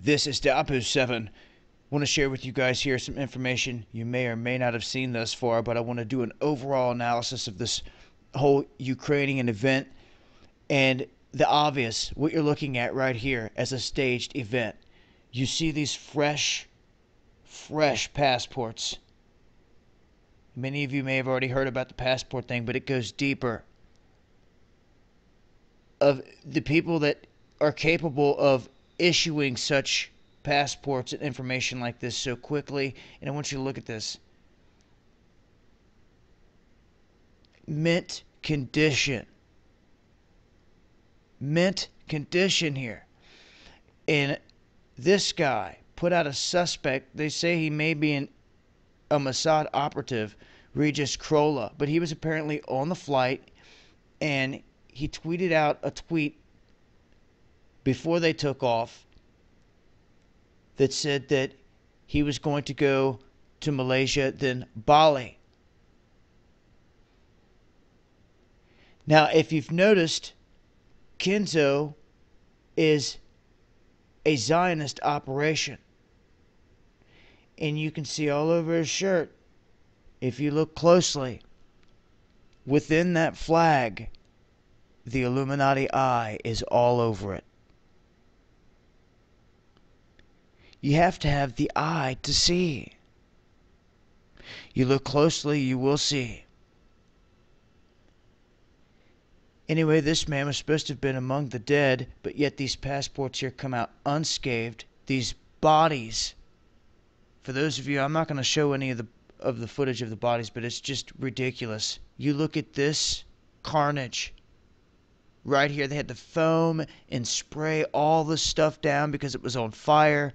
This is the MH17. Want to share with you guys here some information you may or may not have seen thus far, but I want to do an overall analysis of this whole Ukrainian event and the obvious, what you're looking at right here as a staged event. You see these fresh passports. Many of you may have already heard about the passport thing, but it goes deeper. Of the people that are capable of issuing such passports and information like this so quickly. And I want you to look at this. Mint condition. Mint condition here. And this guy put out a suspect. They say he may be a Mossad operative, Regis Krola, but he was apparently on the flight, and he tweeted out a tweet before they took off that said that he was going to go to Malaysia, then Bali. Now, if you've noticed, Kenzo is a Zionist operation. And you can see all over his shirt, if you look closely, within that flag, the Illuminati eye is all over it. You have to have the eye to see. You look closely, you will see. Anyway, this man was supposed to have been among the dead, but yet these passports here come out unscathed. These bodies, for those of you, I'm not going to show any of the footage of the bodies, but it's just ridiculous. You look at this carnage. Right here, they had to foam and spray all this stuff down because it was on fire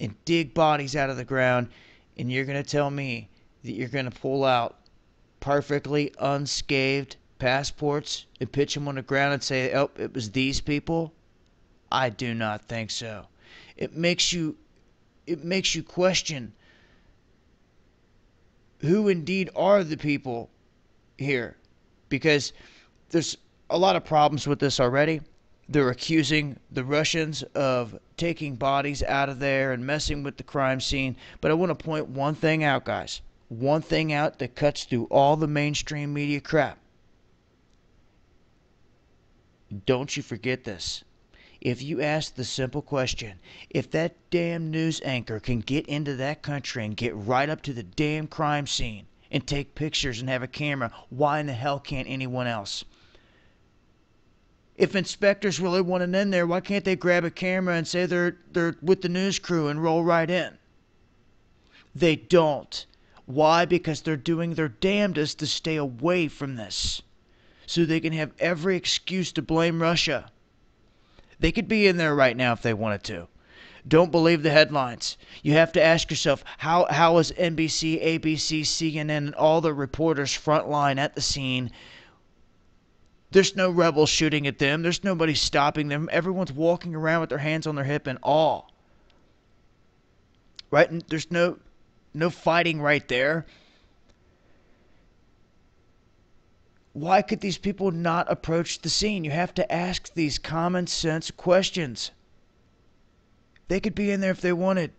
and dig bodies out of the ground. And you're going to tell me that you're going to pull out perfectly unscathed passports and pitch them on the ground and say, oh, it was these people? I do not think so. It makes you question who indeed are the people here, because there's a lot of problems with this already. They're accusing the Russians of taking bodies out of there and messing with the crime scene. But I want to point one thing out, guys. One thing out that cuts through all the mainstream media crap. Don't you forget this. If you ask the simple question, if that damn news anchor can get into that country and get right up to the damn crime scene and take pictures and have a camera, why in the hell can't anyone else? If inspectors really want it in there, why can't they grab a camera and say they're with the news crew and roll right in? They don't. Why? Because they're doing their damnedest to stay away from this, so they can have every excuse to blame Russia. They could be in there right now if they wanted to. Don't believe the headlines. You have to ask yourself, how is NBC, ABC, CNN, and all the reporters frontline at the scene? There's no rebels shooting at them. There's nobody stopping them. Everyone's walking around with their hands on their hip in awe. Right? And there's no fighting right there. Why could these people not approach the scene? You have to ask these common sense questions. They could be in there if they wanted,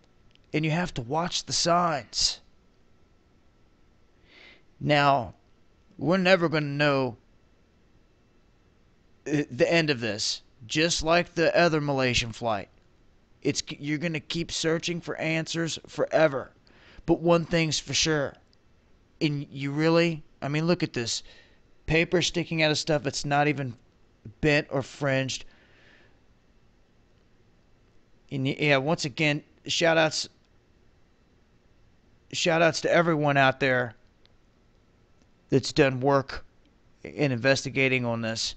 and you have to watch the signs. Now, we're never going to know the end of this, just like the other Malaysian flight. You're going to keep searching for answers forever. But one thing's for sure. And you really, I mean, look at this. Paper sticking out of stuff that's not even bent or fringed. And yeah, once again, shout outs to everyone out there that's done work in investigating on this.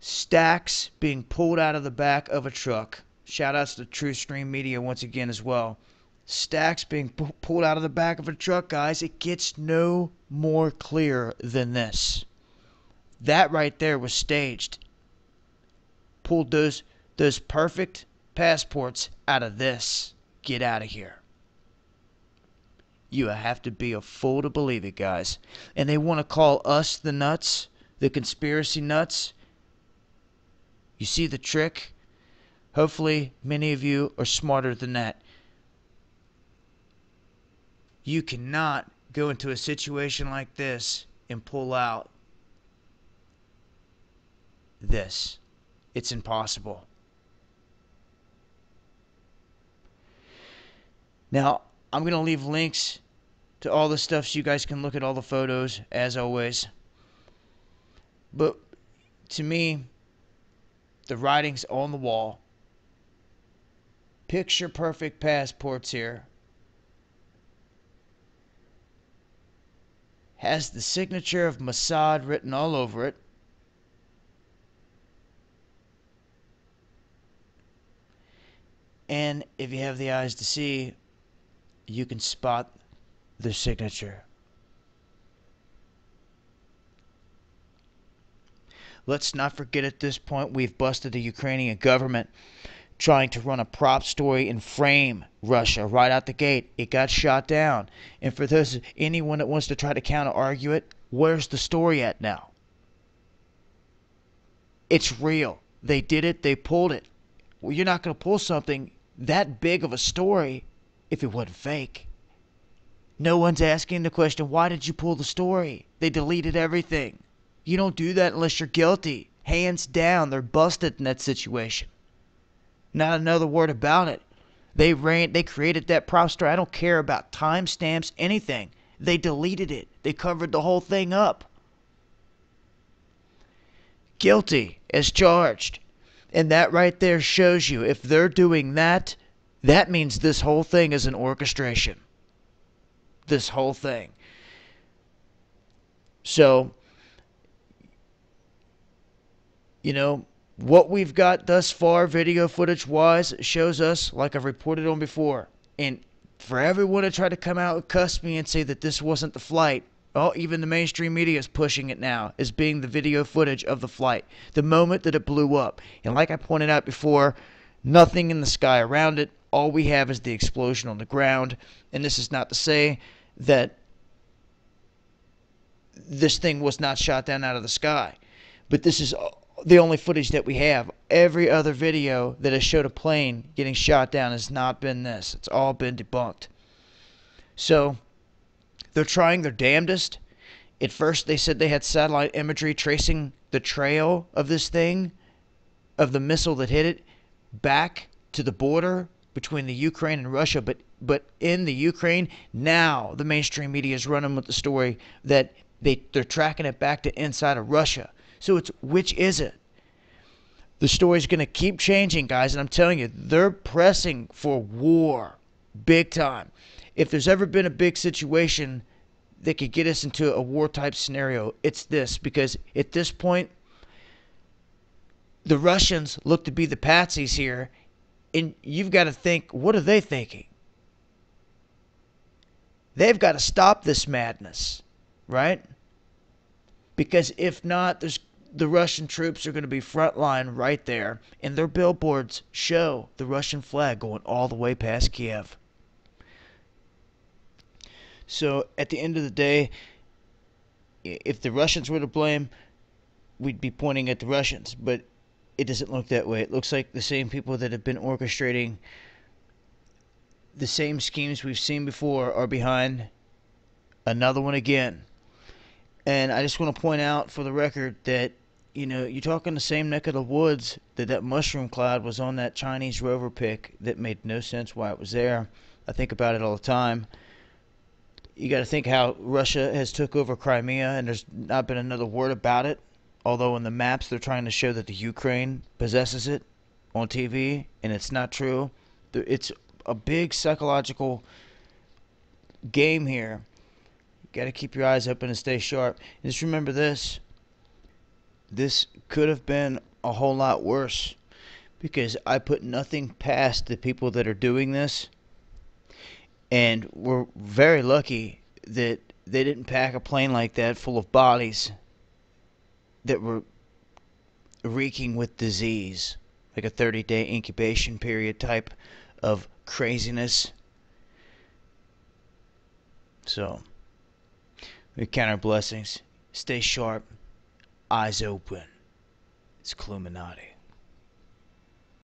Stacks being pulled out of the back of a truck. Shout outs to True Stream Media once again as well. Stacks being pulled out of the back of a truck, guys. It gets no more clear than this. That right there was staged. Pulled those perfect passports out of this. Get out of here. You have to be a fool to believe it, guys. And they want to call us the nuts, the conspiracy nuts. You see the trick? Hopefully, many of you are smarter than that. You cannot go into a situation like this and pull out this. It's impossible. Now, I'm going to leave links to all the stuff so you guys can look at all the photos, as always. But to me, the writing's on the wall. Picture perfect passports here. Has the signature of Mossad written all over it. And if you have the eyes to see, you can spot the signature. Let's not forget at this point we've busted the Ukrainian government trying to run a prop story and frame Russia right out the gate. It got shot down. And for anyone that wants to try to counter argue it, where's the story at now? It's real. They did it. They pulled it. Well, you're not going to pull something that big of a story if it wasn't fake. No one's asking the question, why did you pull the story? They deleted everything. You don't do that unless you're guilty. Hands down, they're busted in that situation. Not another word about it. They created that prop story. I don't care about timestamps, anything. They deleted it. They covered the whole thing up. Guilty as charged. And that right there shows you, if they're doing that, that means this whole thing is an orchestration. This whole thing. So, you know, what we've got thus far, video footage wise, shows us, like I've reported on before. And for everyone to try to come out and cuss me and say that this wasn't the flight, oh, even the mainstream media is pushing it now as being the video footage of the flight. The moment that it blew up. And like I pointed out before, nothing in the sky around it. All we have is the explosion on the ground. And this is not to say that this thing was not shot down out of the sky. But this is the only footage that we have. Every other video that has showed a plane getting shot down has not been this. It's all been debunked. So, they're trying their damnedest. At first, they said they had satellite imagery tracing the trail of this thing, of the missile that hit it, back to the border between the Ukraine and Russia. But in the Ukraine, now the mainstream media is running with the story that they're tracking it back to inside of Russia. So it's, which is it? The story's going to keep changing, guys, and I'm telling you, they're pressing for war big time. If there's ever been a big situation that could get us into a war-type scenario, it's this. Because at this point, the Russians look to be the patsies here, and you've got to think, what are they thinking? They've got to stop this madness, right? Because if not, the Russian troops are going to be frontline right there, and their billboards show the Russian flag going all the way past Kiev. So at the end of the day, if the Russians were to blame, we'd be pointing at the Russians, but it doesn't look that way. It looks like the same people that have been orchestrating the same schemes we've seen before are behind another one again. And I just want to point out for the record that, you know, you're talking the same neck of the woods that mushroom cloud was on that Chinese rover pic that made no sense why it was there. I think about it all the time. You got to think how Russia has took over Crimea, and there's not been another word about it. Although in the maps they're trying to show that the Ukraine possesses it on TV, and it's not true. It's a big psychological game here. Got to keep your eyes open and stay sharp. And just remember this. This could have been a whole lot worse, because I put nothing past the people that are doing this. And we're very lucky that they didn't pack a plane like that full of bodies that were reeking with disease, like a 30-day incubation period type of craziness. So, we count our blessings. Stay sharp. Eyes open. It's Cluminati.